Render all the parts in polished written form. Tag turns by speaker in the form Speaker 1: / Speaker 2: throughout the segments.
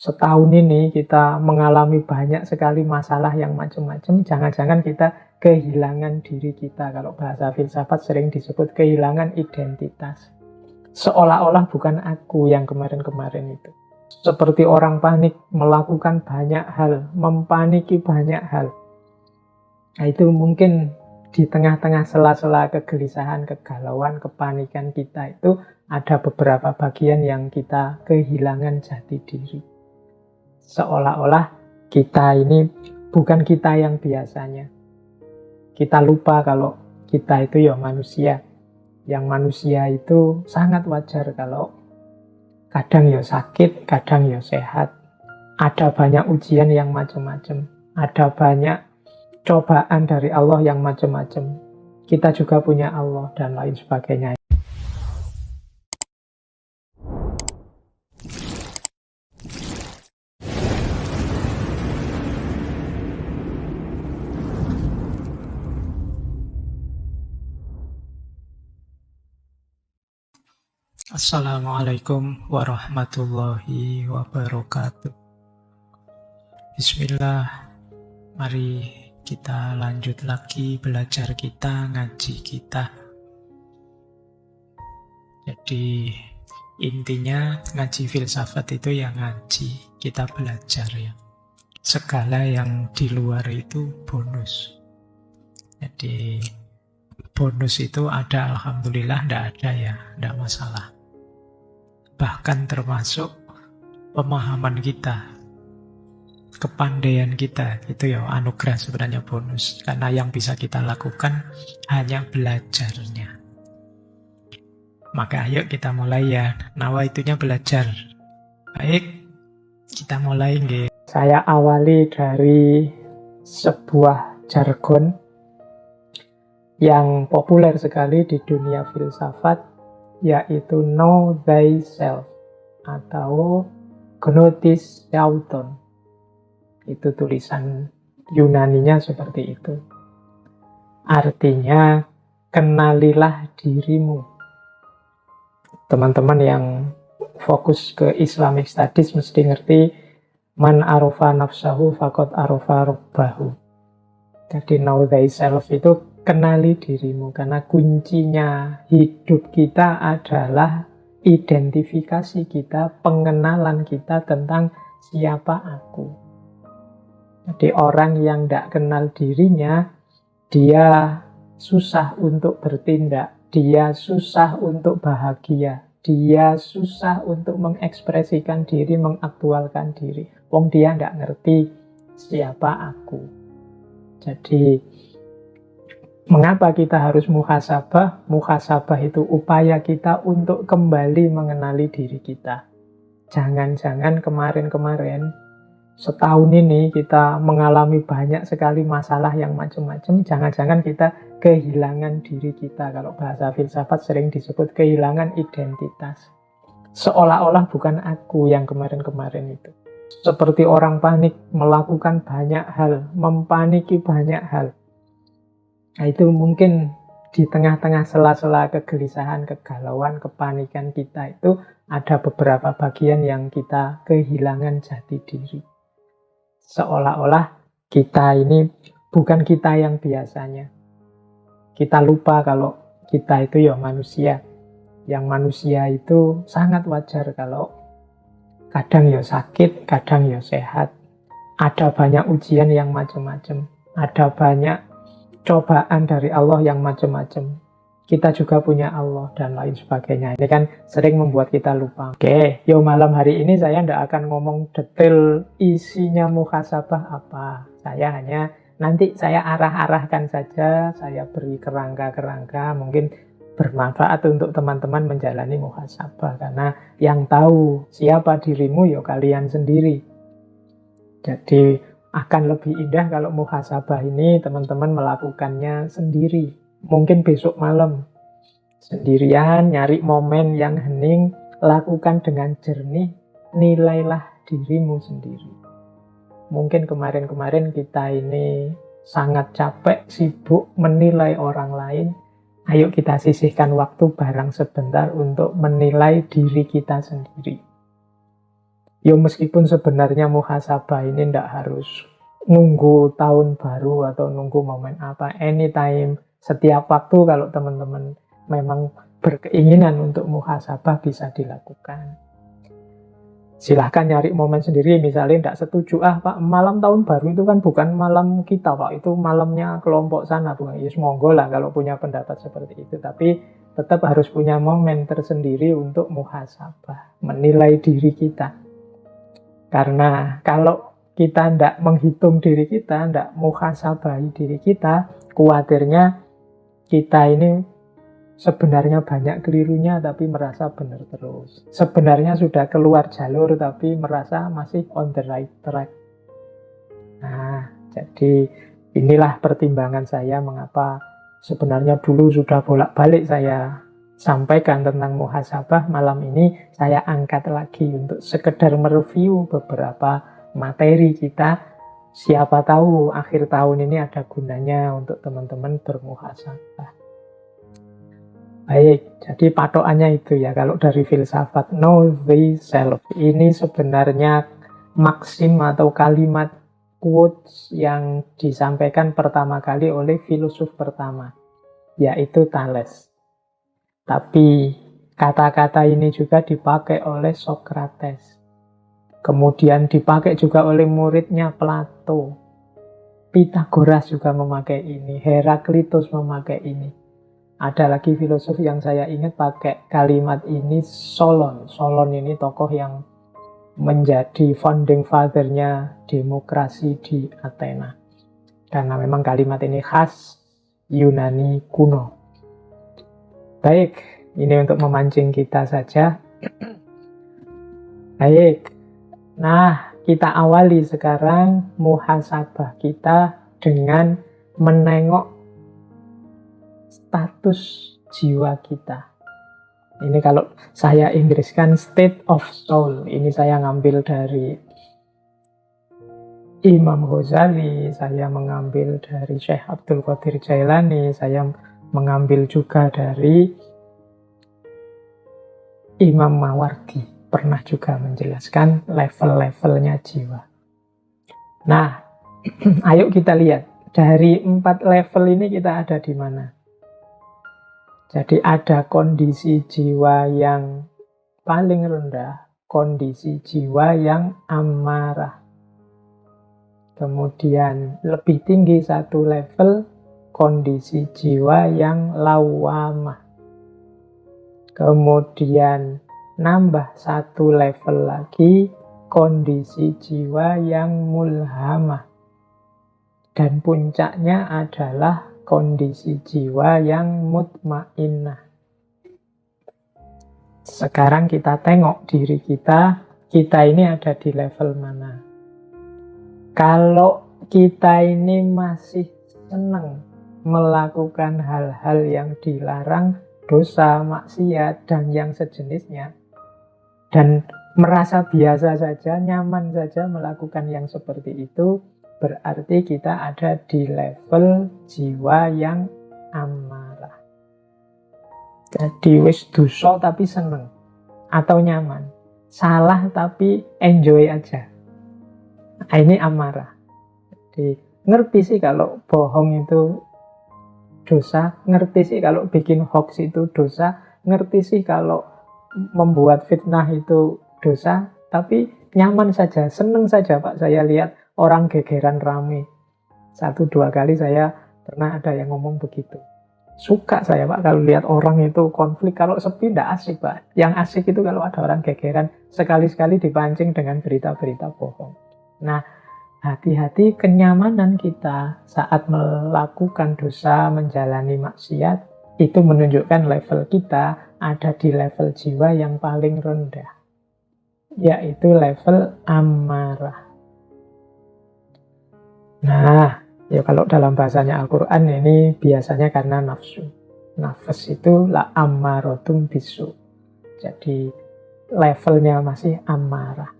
Speaker 1: setahun ini kita mengalami banyak sekali masalah yang macam-macam, jangan-jangan kita kehilangan diri kita. Kalau bahasa filsafat sering disebut kehilangan identitas. Seolah-olah bukan aku yang kemarin-kemarin itu. Seperti orang panik, melakukan banyak hal, mempaniki banyak hal. Nah, itu mungkin di tengah-tengah sela-sela kegelisahan, kegalauan, kepanikan kita itu ada beberapa bagian yang kita kehilangan jati diri. Seolah-olah kita ini bukan kita yang biasanya. Kita lupa kalau kita itu ya manusia. Yang manusia itu sangat wajar kalau kadang ya sakit, kadang ya sehat. Ada banyak ujian yang macam-macam. Ada banyak cobaan dari Allah yang macam-macam. Kita juga punya Allah dan lain sebagainya. Assalamualaikum warahmatullahi wabarakatuh. Bismillah. Mari kita lanjut lagi belajar kita, ngaji kita. Jadi intinya ngaji filsafat itu ya ngaji, kita belajar ya. Segala yang di luar itu bonus. Jadi bonus itu ada, alhamdulillah, tidak ada ya, tidak masalah. Bahkan termasuk pemahaman kita, kepandaian kita, itu ya anugerah sebenarnya bonus. Karena yang bisa kita lakukan hanya belajarnya. Maka ayo kita mulai ya, nawaitunya belajar. Baik, kita mulai nggih. Saya awali dari sebuah jargon yang populer sekali di dunia filsafat, yaitu know thyself atau gnosis auton. Itu tulisan Yunaninya seperti itu. Artinya, kenalilah dirimu. Teman-teman yang fokus ke Islamic Studies mesti ngerti man arofa nafsahu faqad arofa rabbahu. Jadi know thyself itu kenali dirimu, karena kuncinya hidup kita adalah identifikasi kita, pengenalan kita tentang siapa aku. Jadi orang yang tidak kenal dirinya, dia susah untuk bertindak, dia susah untuk bahagia, dia susah untuk mengekspresikan diri, mengaktualkan diri. Wong dia tidak ngerti siapa aku. Jadi mengapa kita harus muhasabah? Muhasabah itu upaya kita untuk kembali mengenali diri kita. Jangan-jangan kemarin-kemarin, setahun ini kita mengalami banyak sekali masalah yang macam-macam. Jangan-jangan kita kehilangan diri kita. Kalau bahasa filsafat sering disebut kehilangan identitas. Seolah-olah bukan aku yang kemarin-kemarin itu. Seperti orang panik, melakukan banyak hal, mempaniki banyak hal. Nah, itu mungkin di tengah-tengah sela-sela kegelisahan, kegalauan, kepanikan kita itu ada beberapa bagian yang kita kehilangan jati diri. Seolah-olah kita ini bukan kita yang biasanya. Kita lupa kalau kita itu ya manusia. Yang manusia itu sangat wajar kalau kadang ya sakit, kadang ya sehat. Ada banyak ujian yang macam-macam. Ada banyak cobaan dari Allah yang macam-macam. Kita juga punya Allah dan lain sebagainya. Ini kan sering membuat kita lupa. Oke, malam hari ini saya tidak akan ngomong detail isinya muhasabah apa. Saya hanya nanti saya arah-arahkan saja, saya beri kerangka-kerangka, mungkin bermanfaat untuk teman-teman menjalani muhasabah. Karena yang tahu siapa dirimu ya kalian sendiri. Jadi akan lebih indah kalau muhasabah ini teman-teman melakukannya sendiri. Mungkin besok malam. Sendirian, nyari momen yang hening, lakukan dengan jernih, nilailah dirimu sendiri. Mungkin kemarin-kemarin kita ini sangat capek, sibuk menilai orang lain. Ayo kita sisihkan waktu barang sebentar untuk menilai diri kita sendiri. Ya meskipun sebenarnya muhasabah ini ndak harus nunggu tahun baru atau nunggu momen apa, anytime, setiap waktu kalau teman-teman memang berkeinginan untuk muhasabah bisa dilakukan. Silahkan nyari momen sendiri, misalnya tidak setuju, Pak, malam tahun baru itu kan bukan malam kita, Pak, itu malamnya kelompok sana, bukan? Ya monggo lah kalau punya pendapat seperti itu, tapi tetap harus punya momen tersendiri untuk muhasabah, menilai diri kita. Karena kalau kita tidak menghitung diri kita, tidak muhasabahi diri kita, khawatirnya kita ini sebenarnya banyak kelirunya tapi merasa benar terus. Sebenarnya sudah keluar jalur tapi merasa masih on the right track. Nah, jadi inilah pertimbangan saya mengapa sebenarnya dulu sudah bolak-balik saya sampaikan tentang muhasabah. Malam ini saya angkat lagi untuk sekedar mereview beberapa materi kita. Siapa tahu akhir tahun ini ada gunanya untuk teman-teman bermuhasabah. Baik, jadi patokannya itu ya, kalau dari filsafat know thyself, ini sebenarnya maksim atau kalimat quotes yang disampaikan pertama kali oleh filosof pertama, yaitu Thales. Tapi kata-kata ini juga dipakai oleh Socrates. Kemudian dipakai juga oleh muridnya Plato. Pythagoras juga memakai ini, Heraklitus memakai ini. Ada lagi filosof yang saya ingat pakai kalimat ini, Solon. Solon ini tokoh yang menjadi founding father-nya demokrasi di Athena. Karena memang kalimat ini khas Yunani kuno. Baik, ini untuk memancing kita saja. Baik, nah kita awali sekarang muhasabah kita dengan menengok status jiwa kita. Ini kalau saya Inggriskan state of soul. Ini saya ngambil dari Imam Ghazali, saya mengambil dari Syekh Abdul Qadir Jailani, saya mengambil juga dari Imam Mawardi. Pernah juga menjelaskan level-levelnya jiwa. Nah, ayo kita lihat. Dari 4 level ini kita ada di mana? Jadi ada kondisi jiwa yang paling rendah, kondisi jiwa yang amarah. Kemudian lebih tinggi satu level, kondisi jiwa yang lawamah. Kemudian nambah satu level lagi, kondisi jiwa yang mulhamah. Dan puncaknya adalah kondisi jiwa yang mutmainnah. Sekarang kita tengok diri kita ini ada di level mana. Kalau kita ini masih senang melakukan hal-hal yang dilarang, dosa, maksiat, dan yang sejenisnya, dan merasa biasa saja, nyaman saja melakukan yang seperti itu, berarti kita ada di level jiwa yang amarah. Jadi wis dosa tapi seneng atau nyaman, salah tapi enjoy aja. Nah, ini amarah. Jadi ngerti sih kalau bohong itu dosa, ngerti sih kalau bikin hoax itu dosa, ngerti sih kalau membuat fitnah itu dosa, tapi nyaman saja, seneng saja, Pak, saya lihat orang gegeran rame. 1-2 kali saya pernah ada yang ngomong begitu. Suka saya, Pak, kalau lihat orang itu konflik. Kalau sepi tidak asik, Pak. Yang asik itu kalau ada orang gegeran, sekali-sekali dipancing dengan berita-berita bohong. Nah, hati-hati kenyamanan kita saat melakukan dosa, menjalani maksiat, itu menunjukkan level kita ada di level jiwa yang paling rendah, yaitu level amarah. Nah, ya kalau dalam bahasanya Al-Quran ini biasanya karena nafsu. Nafas itu la ammarotum bisu. Jadi levelnya masih amarah.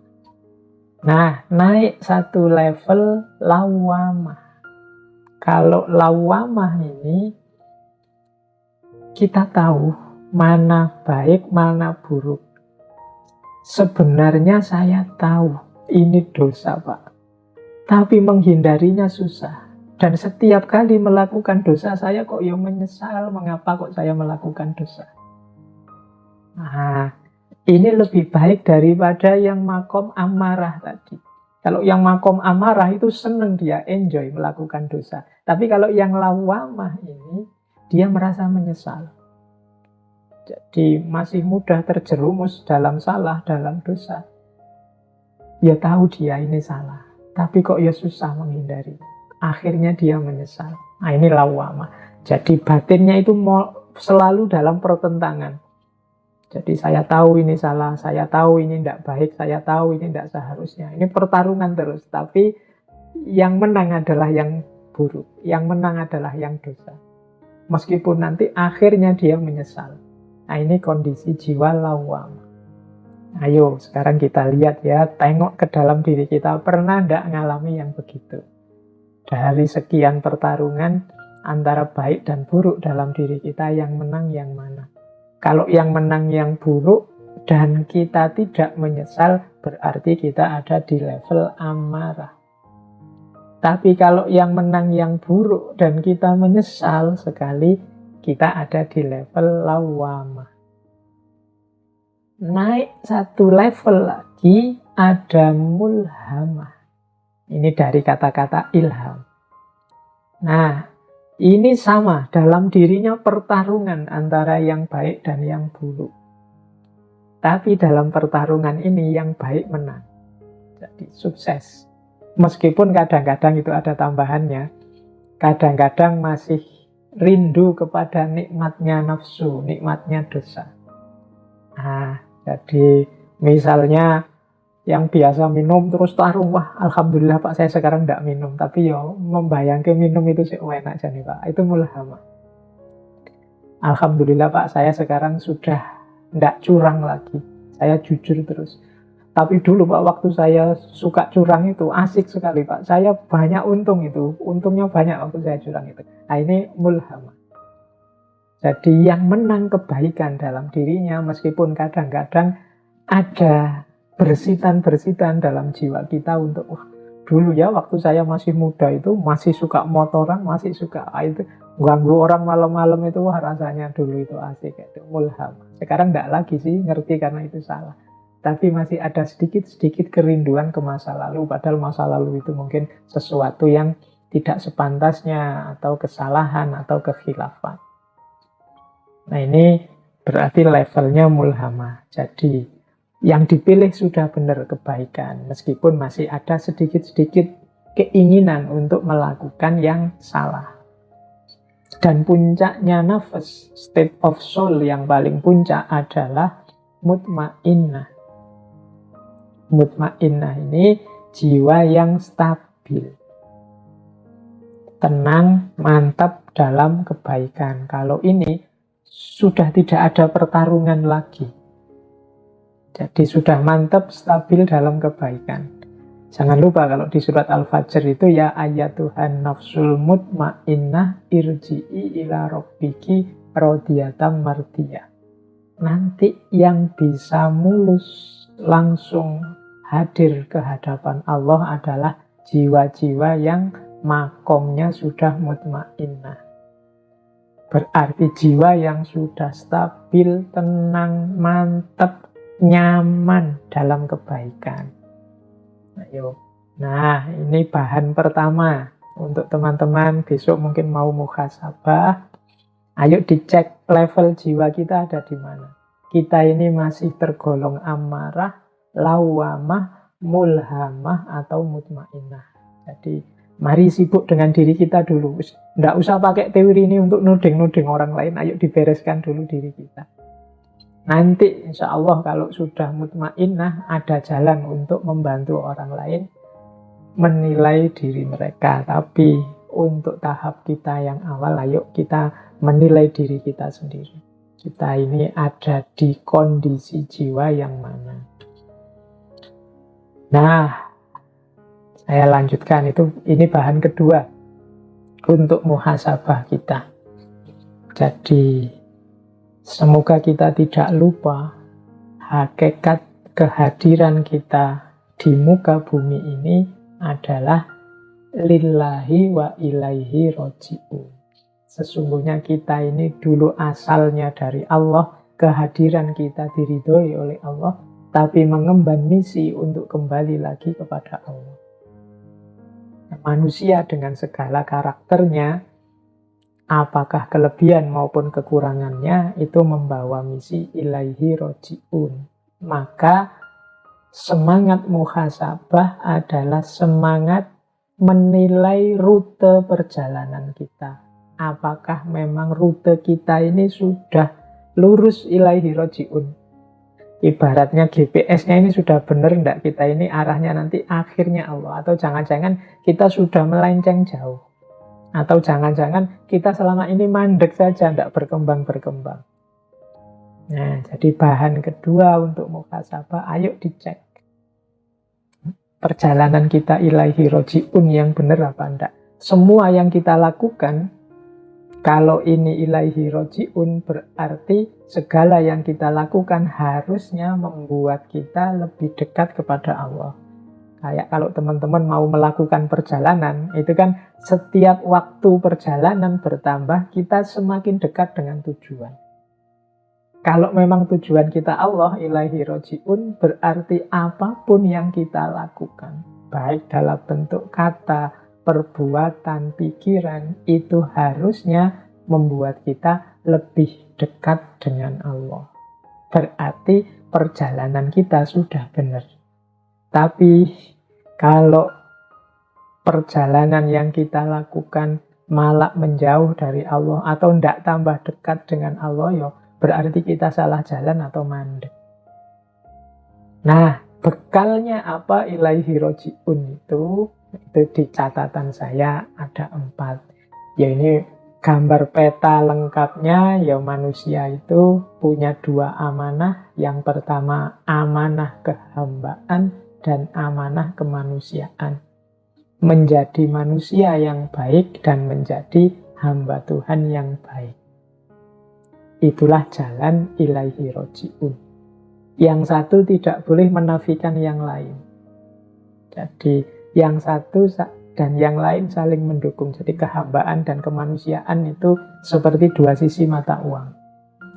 Speaker 1: Nah, naik satu level lawamah. Kalau lawamah ini kita tahu mana baik, mana buruk. sebenarnya saya tahu ini dosa, Pak. Tapi menghindarinya susah. Dan setiap kali melakukan dosa, saya kok ya menyesal. Mengapa kok saya melakukan dosa? Nah, ini lebih baik daripada yang makom amarah tadi. Kalau yang makom amarah itu senang, dia enjoy melakukan dosa. Tapi kalau yang lawamah ini, dia merasa menyesal. Jadi masih mudah terjerumus dalam salah, dalam dosa. Ya tahu dia ini salah, tapi kok ya susah menghindari. Akhirnya dia menyesal. Nah, ini lawamah. Jadi batinnya itu selalu dalam pertentangan. Jadi saya tahu ini salah, saya tahu ini tidak baik, saya tahu ini tidak seharusnya. Ini pertarungan terus, tapi yang menang adalah yang buruk, yang menang adalah yang dosa. Meskipun nanti akhirnya dia menyesal. Nah, ini kondisi jiwa lawam. Ayo sekarang kita lihat ya, tengok ke dalam diri kita, pernah tidak ngalami yang begitu? Dari sekian pertarungan antara baik dan buruk dalam diri kita, yang menang yang mana? Kalau yang menang yang buruk dan kita tidak menyesal, berarti kita ada di level amarah. Tapi kalau yang menang yang buruk dan kita menyesal sekali, kita ada di level lawamah. Naik satu level lagi, ada mulhamah. Ini dari kata-kata ilham. Nah, ini sama, dalam dirinya pertarungan antara yang baik dan yang buruk. Tapi dalam pertarungan ini yang baik menang. Jadi sukses. Meskipun kadang-kadang itu ada tambahannya. Kadang-kadang masih rindu kepada nikmatnya nafsu, nikmatnya dosa. Nah, jadi misalnya yang biasa minum terus tarung, wah alhamdulillah Pak saya sekarang tidak minum, tapi yo membayangkan minum itu sih enak aja nih Pak, itu mulhamah. Alhamdulillah Pak saya sekarang sudah tidak curang lagi, saya jujur terus. Tapi dulu Pak waktu saya suka curang itu asik sekali Pak, saya banyak untung itu, untungnya banyak waktu saya curang itu. Nah ini mulhamah. Jadi yang menang kebaikan dalam dirinya, meskipun kadang-kadang ada bersitan-bersitan dalam jiwa kita untuk, wah dulu ya waktu saya masih muda itu masih suka motoran, masih suka itu ganggu orang malam-malam itu, wah rasanya dulu itu asik, itu mulham. Sekarang enggak lagi sih, ngerti karena itu salah. Tapi masih ada sedikit-sedikit kerinduan ke masa lalu, padahal masa lalu itu mungkin sesuatu yang tidak sepantasnya, atau kesalahan, atau kekhilafan. Nah ini berarti levelnya mulhamah. Jadi yang dipilih sudah benar kebaikan, meskipun masih ada sedikit-sedikit keinginan untuk melakukan yang salah. Dan puncaknya nafas, state of soul yang paling puncak adalah mutmainnah. Mutmainnah ini jiwa yang stabil, tenang, mantap dalam kebaikan. Kalau ini sudah tidak ada pertarungan lagi. Jadi sudah mantap, stabil dalam kebaikan. Jangan lupa kalau di surat Al-Fajr itu, ya ayatuhan nafsul mutmainnah irji'i ila rabbiki radiyatan mardiyah. Nanti yang bisa mulus langsung hadir ke hadapan Allah adalah jiwa-jiwa yang makomnya sudah mutmainnah. Berarti jiwa yang sudah stabil, tenang, mantap, nyaman dalam kebaikan. Nah, ini bahan pertama untuk teman-teman besok mungkin mau muhasabah. Ayo dicek level jiwa kita ada di mana. Kita ini masih tergolong amarah, lawamah, mulhamah, atau mutmainnah. Jadi mari sibuk dengan diri kita dulu. Nggak usah pakai teori ini untuk nuding-nuding orang lain. Ayo dibereskan dulu diri kita. Nanti insya Allah kalau sudah mutmainnah, ada jalan untuk membantu orang lain menilai diri mereka. Tapi untuk tahap kita yang awal, ayo kita menilai diri kita sendiri. Kita ini ada di kondisi jiwa yang mana. Nah, saya lanjutkan, ini bahan kedua untuk muhasabah kita. Jadi semoga kita tidak lupa hakikat kehadiran kita di muka bumi ini adalah lillahi wa ilaihi roji'un. Sesungguhnya kita ini dulu asalnya dari Allah, kehadiran kita diridhoi oleh Allah, tapi mengemban misi untuk kembali lagi kepada Allah. Manusia dengan segala karakternya, apakah kelebihan maupun kekurangannya, itu membawa misi ilaihi roji'un. Maka semangat muhasabah adalah semangat menilai rute perjalanan kita. Apakah memang rute kita ini sudah lurus ilaihi roji'un? Ibaratnya GPS-nya ini sudah benar enggak, kita ini arahnya nanti akhirnya Allah. Atau jangan-jangan kita sudah melenceng jauh. Atau jangan-jangan kita selama ini mandek saja, enggak berkembang-berkembang. Nah, jadi bahan kedua untuk muhasabah, ayo dicek. Perjalanan kita ilaihi roji'un yang benar apa enggak. Semua yang kita lakukan, kalau ini ilaihi roji'un, berarti segala yang kita lakukan harusnya membuat kita lebih dekat kepada Allah. Kayak kalau teman-teman mau melakukan perjalanan, itu kan setiap waktu perjalanan bertambah, kita semakin dekat dengan tujuan. Kalau memang tujuan kita Allah, ilaihi roji'un, berarti apapun yang kita lakukan, baik dalam bentuk kata, perbuatan, pikiran, itu harusnya membuat kita lebih dekat dengan Allah. Berarti perjalanan kita sudah benar. Tapi kalau perjalanan yang kita lakukan malah menjauh dari Allah atau tidak tambah dekat dengan Allah, ya berarti kita salah jalan atau mandek. Nah, bekalnya apa ilaihi roji'un itu di catatan saya ada 4. Ya ini gambar peta lengkapnya, ya manusia itu punya 2 amanah. Yang pertama amanah kehambaan dan amanah kemanusiaan. Menjadi manusia yang baik dan menjadi hamba Tuhan yang baik. Itulah jalan ilaihi roji'un. Yang satu tidak boleh menafikan yang lain. Jadi yang satu dan yang lain saling mendukung. Jadi kehambaan dan kemanusiaan itu seperti 2 sisi mata uang.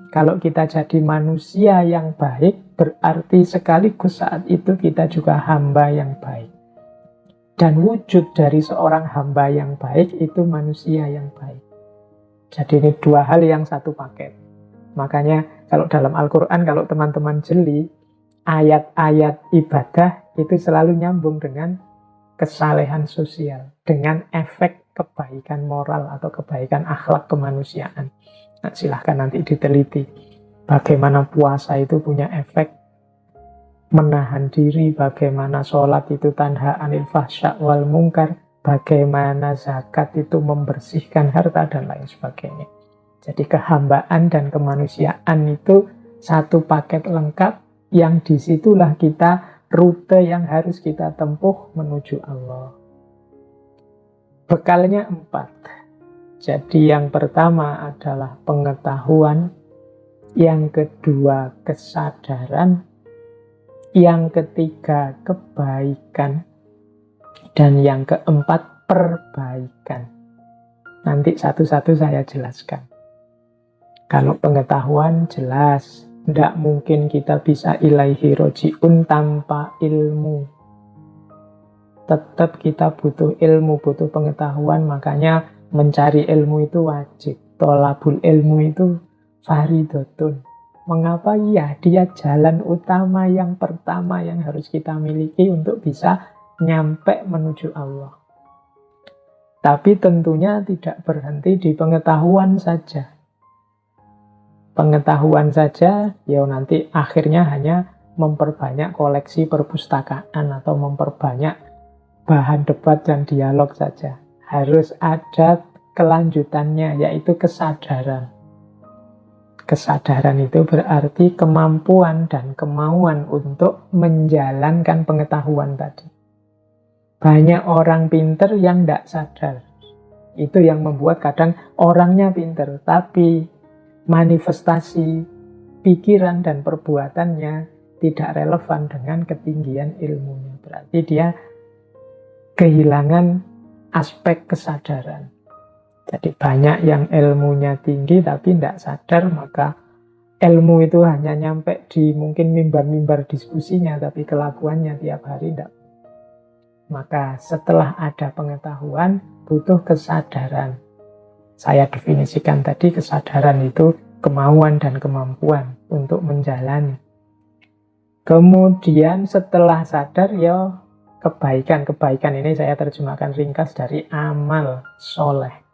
Speaker 1: Kalau kita jadi manusia yang baik, berarti sekaligus saat itu kita juga hamba yang baik. Dan wujud dari seorang hamba yang baik itu manusia yang baik. Jadi ini 2 hal yang satu paket. Makanya kalau dalam Al-Quran, kalau teman-teman jeli, ayat-ayat ibadah itu selalu nyambung dengan kesalehan sosial, dengan efek kebaikan moral atau kebaikan akhlak kemanusiaan. Nah, silahkan nanti diteliti. Bagaimana puasa itu punya efek menahan diri, bagaimana sholat itu tanha anil fahsya wal mungkar, bagaimana zakat itu membersihkan harta, dan lain sebagainya. Jadi kehambaan dan kemanusiaan itu satu paket lengkap yang disitulah kita rute yang harus kita tempuh menuju Allah. Bekalnya 4. Jadi yang pertama adalah pengetahuan, yang kedua kesadaran, yang ketiga kebaikan, dan yang keempat perbaikan. Nanti satu-satu saya jelaskan. Kalau pengetahuan jelas, tidak mungkin kita bisa ilaihi roji'un tanpa ilmu. Tetap kita butuh ilmu, butuh pengetahuan, makanya mencari ilmu itu wajib. Tolabul ilmu itu faridotun. Mengapa? Ya, dia jalan utama yang pertama yang harus kita miliki untuk bisa nyampe menuju Allah. Tapi tentunya tidak berhenti di pengetahuan saja. Pengetahuan saja, ya nanti akhirnya hanya memperbanyak koleksi perpustakaan atau memperbanyak bahan debat dan dialog saja. Harus ada kelanjutannya, yaitu kesadaran. Kesadaran itu berarti kemampuan dan kemauan untuk menjalankan pengetahuan tadi. Banyak orang pinter yang tidak sadar. Itu yang membuat kadang orangnya pinter, tapi manifestasi pikiran dan perbuatannya tidak relevan dengan ketinggian ilmunya. Berarti dia kehilangan aspek kesadaran. Jadi banyak yang ilmunya tinggi tapi tidak sadar, maka ilmu itu hanya nyampe di mungkin mimbar-mimbar diskusinya, tapi kelakuannya tiap hari tidak. Maka setelah ada pengetahuan, butuh kesadaran. Saya definisikan tadi, kesadaran itu kemauan dan kemampuan untuk menjalani. Kemudian setelah sadar, ya kebaikan. Kebaikan ini saya terjemahkan ringkas dari amal soleh.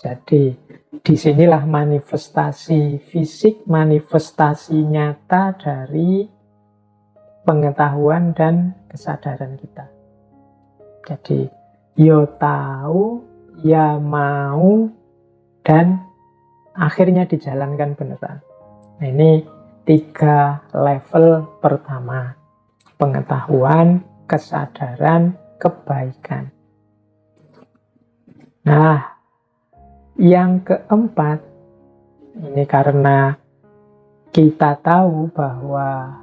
Speaker 1: Jadi disinilah manifestasi fisik, manifestasi nyata dari pengetahuan dan kesadaran kita. Jadi yo tahu, ya mau, dan akhirnya dijalankan beneran. Nah, ini 3 level pertama. Pengetahuan, kesadaran, kebaikan. Nah, yang keempat, ini karena kita tahu bahwa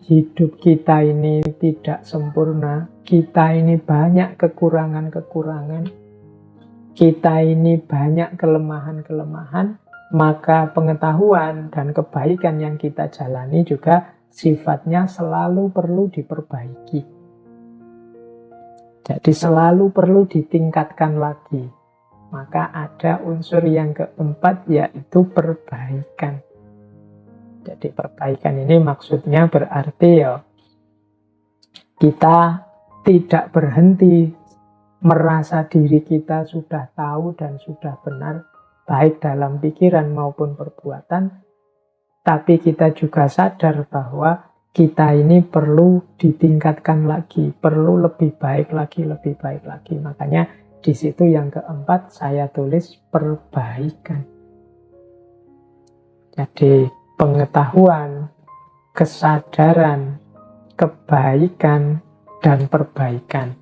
Speaker 1: hidup kita ini tidak sempurna, kita ini banyak kekurangan-kekurangan, kita ini banyak kelemahan-kelemahan, maka pengetahuan dan kebaikan yang kita jalani juga sifatnya selalu perlu diperbaiki. Jadi selalu perlu ditingkatkan lagi. Maka ada unsur yang keempat, yaitu perbaikan. Jadi perbaikan ini maksudnya berarti ya kita tidak berhenti merasa diri kita sudah tahu dan sudah benar, baik dalam pikiran maupun perbuatan, tapi kita juga sadar bahwa kita ini perlu ditingkatkan lagi, perlu lebih baik lagi, lebih baik lagi. Makanya di situ yang keempat saya tulis perbaikan. Jadi pengetahuan, kesadaran, kebaikan, dan perbaikan.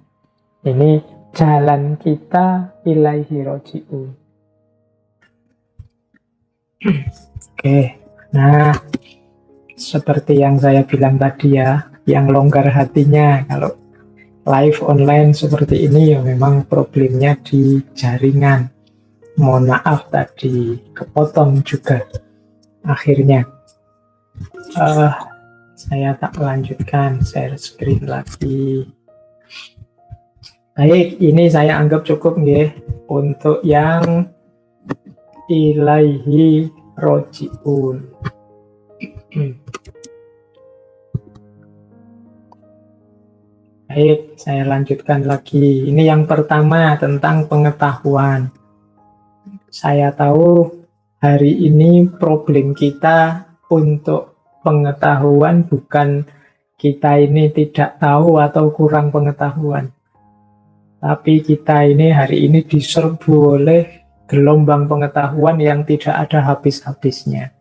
Speaker 1: Ini jalan kita ilaihi roji'un. Oke, nah seperti yang saya bilang tadi ya, yang longgar hatinya kalau live online seperti ini ya memang problemnya di jaringan. Mohon maaf tadi kepotong juga akhirnya. Saya tak lanjutkan share screen lagi. Baik, ini saya anggap cukup nggih untuk yang ilaihi roji'un. Baik, saya lanjutkan lagi. Ini yang pertama tentang pengetahuan. Saya tahu hari ini problem kita untuk pengetahuan bukan kita ini tidak tahu atau kurang pengetahuan. Tapi kita ini hari ini diserbu oleh gelombang pengetahuan yang tidak ada habis-habisnya.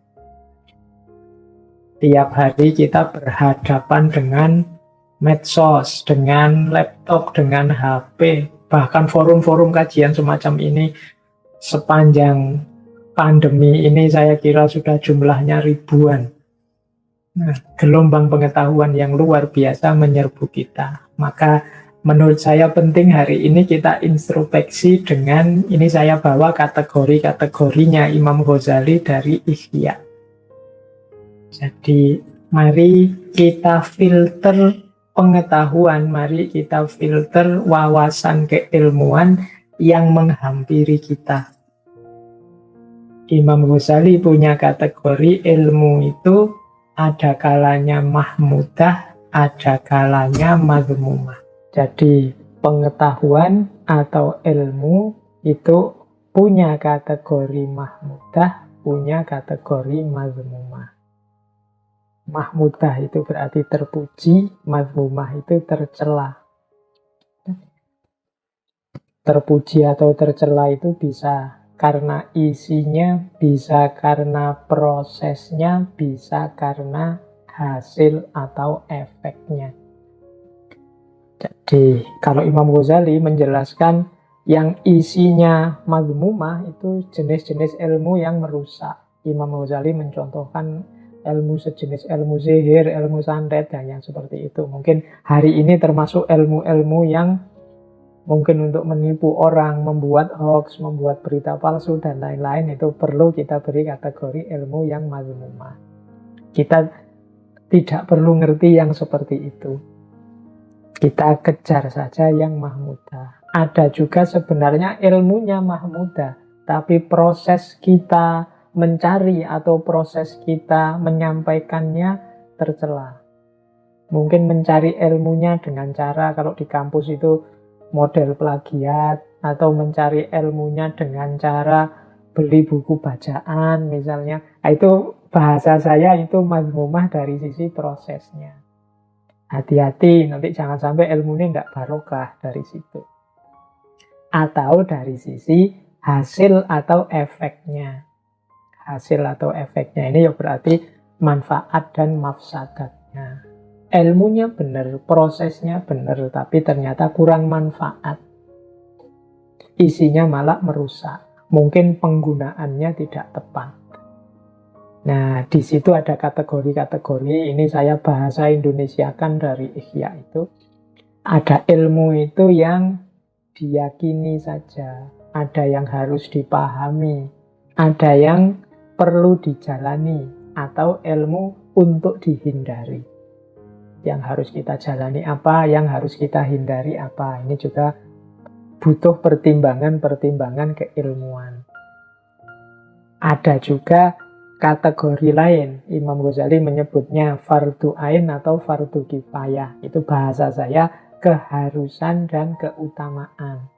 Speaker 1: Tiap hari kita berhadapan dengan medsos, dengan laptop, dengan HP, bahkan forum-forum kajian semacam ini sepanjang pandemi ini saya kira sudah jumlahnya ribuan. Nah, gelombang pengetahuan yang luar biasa menyerbu kita. Maka menurut saya penting hari ini kita introspeksi dengan, ini saya bawa kategori-kategorinya Imam Ghazali dari Ihya. Jadi mari kita filter pengetahuan, mari kita filter wawasan keilmuan yang menghampiri kita. Imam Ghazali punya kategori ilmu itu ada kalanya mahmudah, ada kalanya madhmumah. Jadi pengetahuan atau ilmu itu punya kategori mahmudah, punya kategori madhmumah. Mahmudah itu berarti terpuji, madhmumah itu tercela. Terpuji atau tercela itu bisa karena isinya, bisa karena prosesnya, bisa karena hasil atau efeknya. Jadi kalau Imam Ghazali menjelaskan yang isinya madhmumah itu jenis-jenis ilmu yang merusak. Imam Ghazali mencontohkan ilmu sejenis ilmu sihir, ilmu santet, dan yang seperti itu. Mungkin hari ini termasuk ilmu-ilmu yang mungkin untuk menipu orang, membuat hoax, membuat berita palsu, dan lain-lain. Itu perlu kita beri kategori ilmu yang mazmumah. Kita tidak perlu ngerti yang seperti itu. Kita kejar saja yang mahmudah. Ada juga sebenarnya ilmunya mahmudah, tapi proses kita mencari atau proses kita menyampaikannya tercela. Mungkin mencari ilmunya dengan cara, kalau di kampus itu model plagiat, atau mencari ilmunya dengan cara beli buku bacaan misalnya. Itu bahasa saya itu mazmumah dari sisi prosesnya. Hati-hati, nanti jangan sampai ilmunya tidak barokah dari situ. Atau dari sisi hasil atau efeknya. Hasil atau efeknya ini ya berarti manfaat dan mafsadatnya. Ilmunya benar, prosesnya benar, tapi ternyata kurang manfaat. Isinya malah merusak. Mungkin penggunaannya tidak tepat. Nah, di situ ada kategori-kategori. Ini saya bahasa Indonesiakan dari Ihya itu. Ada ilmu itu yang diyakini saja. Ada yang harus dipahami. Ada yang perlu dijalani. Atau ilmu untuk dihindari. Yang harus kita jalani apa, yang harus kita hindari apa. Ini juga butuh pertimbangan-pertimbangan keilmuan. Ada juga kategori lain. Imam Ghazali menyebutnya fardu ain atau fardu kifayah. Itu bahasa saya keharusan dan keutamaan.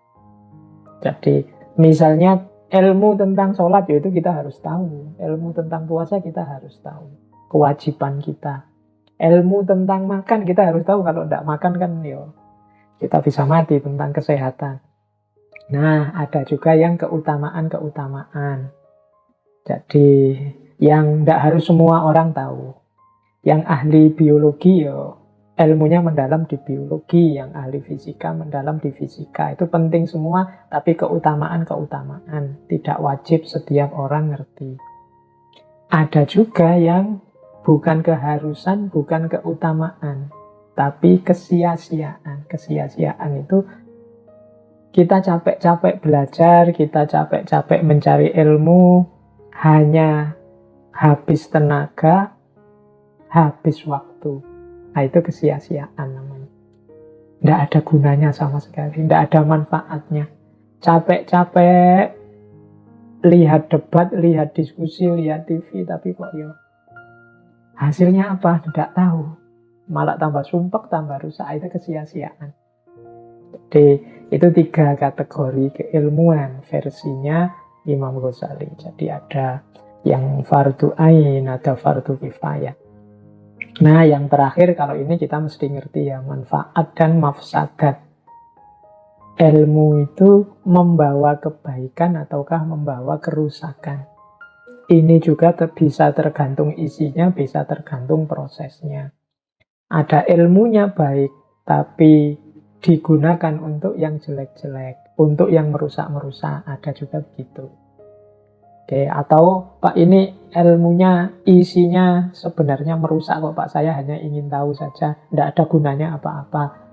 Speaker 1: Jadi misalnya ilmu tentang sholat itu kita harus tahu. Ilmu tentang puasa kita harus tahu. Kewajiban kita. Ilmu tentang makan kita harus tahu. Kalau tidak makan kan kita bisa mati, tentang kesehatan. Nah, ada juga yang keutamaan-keutamaan. Jadi yang tidak harus semua orang tahu. Yang ahli biologi ilmunya mendalam di biologi, yang ahli fisika mendalam di fisika. Itu penting semua, tapi keutamaan-keutamaan. Tidak wajib setiap orang ngerti. Ada juga yang bukan keharusan, bukan keutamaan, tapi kesia-siaan. Kesia-siaan itu kita capek-capek belajar, kita capek-capek mencari ilmu, hanya habis tenaga, habis waktu. Nah, itu kesia-siaan namanya. Tidak ada gunanya sama sekali, tidak ada manfaatnya. Capek-capek lihat debat, lihat diskusi, lihat TV, tapi kok hasilnya apa? Tidak tahu. Malah tambah sumpek, tambah rusak. Itu kesia-siaan. Jadi itu 3 kategori keilmuan versinya Imam Ghazali. Jadi ada yang fardu ain, ada fardu kifayah. Nah, yang terakhir kalau ini kita mesti ngerti ya, manfaat dan mafsadat. Ilmu itu membawa kebaikan ataukah membawa kerusakan. Ini juga bisa tergantung isinya, bisa tergantung prosesnya. Ada ilmunya baik, tapi digunakan untuk yang jelek-jelek, untuk yang merusak-merusak. Ada juga begitu. Oke, atau Pak ini ilmunya, isinya sebenarnya merusak kok Pak, saya hanya ingin tahu saja, tidak ada gunanya apa-apa.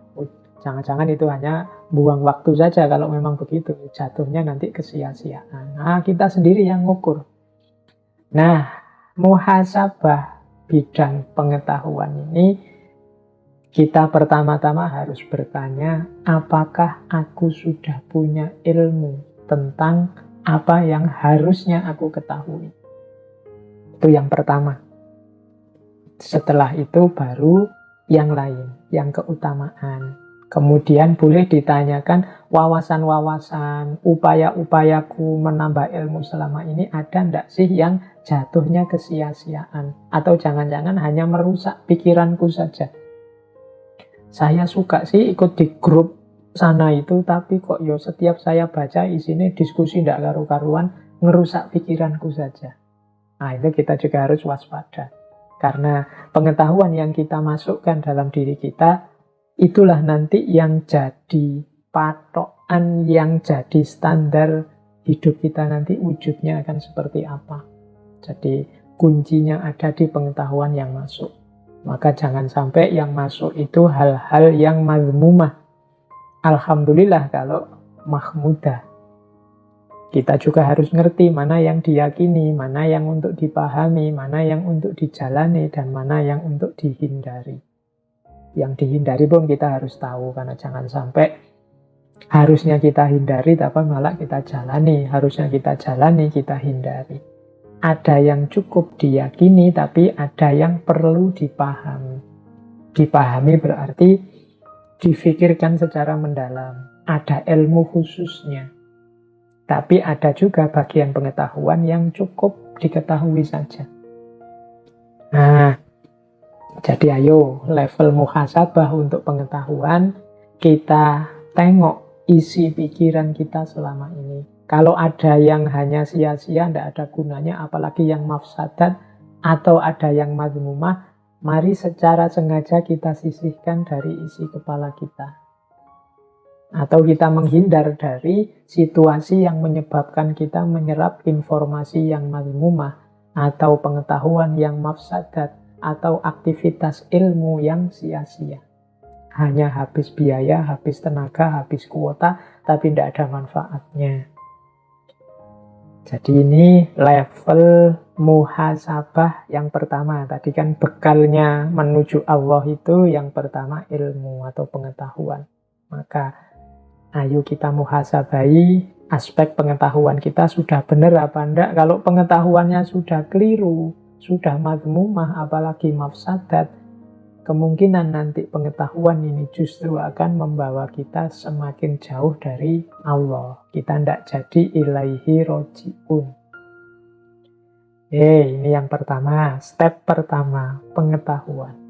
Speaker 1: Jangan-jangan itu hanya buang waktu saja. Kalau memang begitu, jatuhnya nanti kesia-siaan. Nah, kita sendiri yang ngukur. Nah, muhasabah bidang pengetahuan ini, kita pertama-tama harus bertanya, apakah aku sudah punya ilmu tentang apa yang harusnya aku ketahui? Itu yang pertama. Setelah itu baru yang lain, yang keutamaan. Kemudian boleh ditanyakan wawasan-wawasan, upaya-upayaku menambah ilmu selama ini ada ndak sih yang jatuhnya kesia-siaan? Atau jangan-jangan hanya merusak pikiranku saja. Saya suka sih ikut di grup sana itu, tapi kok setiap saya baca isinya diskusi ndak karu-karuan, ngerusak pikiranku saja. Nah, itu kita juga harus waspada. Karena pengetahuan yang kita masukkan dalam diri kita, itulah nanti yang jadi patokan, yang jadi standar hidup kita nanti wujudnya akan seperti apa. Jadi Kuncinya ada di pengetahuan yang masuk. Maka jangan sampai yang masuk itu hal-hal yang mazmumah. Alhamdulillah kalau mahmudah. Kita juga harus ngerti mana yang diyakini, mana yang untuk dipahami, mana yang untuk dijalani, dan mana yang untuk dihindari. Yang dihindari pun kita harus tahu, karena jangan sampai harusnya kita hindari, tapi malah kita jalani. Harusnya kita jalani, kita hindari. Ada yang cukup diyakini, tapi ada yang perlu dipahami. Dipahami berarti difikirkan secara mendalam. Ada ilmu khususnya. Tapi ada juga bagian pengetahuan yang cukup diketahui saja. Nah, jadi ayo level muhasabah untuk pengetahuan, kita tengok isi pikiran kita selama ini. Kalau ada yang hanya sia-sia, tidak ada gunanya, apalagi yang mafsadat, atau ada yang mazmumah, mari secara sengaja kita sisihkan dari isi kepala kita. Atau kita menghindar dari situasi yang menyebabkan kita menyerap informasi yang mazmumah, atau pengetahuan yang mafsadat, atau aktivitas ilmu yang sia-sia. Hanya habis biaya, habis tenaga, habis kuota, tapi tidak ada manfaatnya. Jadi ini level muhasabah yang pertama. Tadi kan bekalnya menuju Allah itu yang pertama ilmu atau pengetahuan. Maka ayo kita muhasabai aspek pengetahuan kita sudah benar apa enggak. Kalau pengetahuannya sudah keliru, sudah mazmumah, apalagi mafsadat, kemungkinan nanti pengetahuan ini justru akan membawa kita semakin jauh dari Allah. Kita tidak jadi ilaihi roji'un. Ini yang pertama, step pertama, pengetahuan.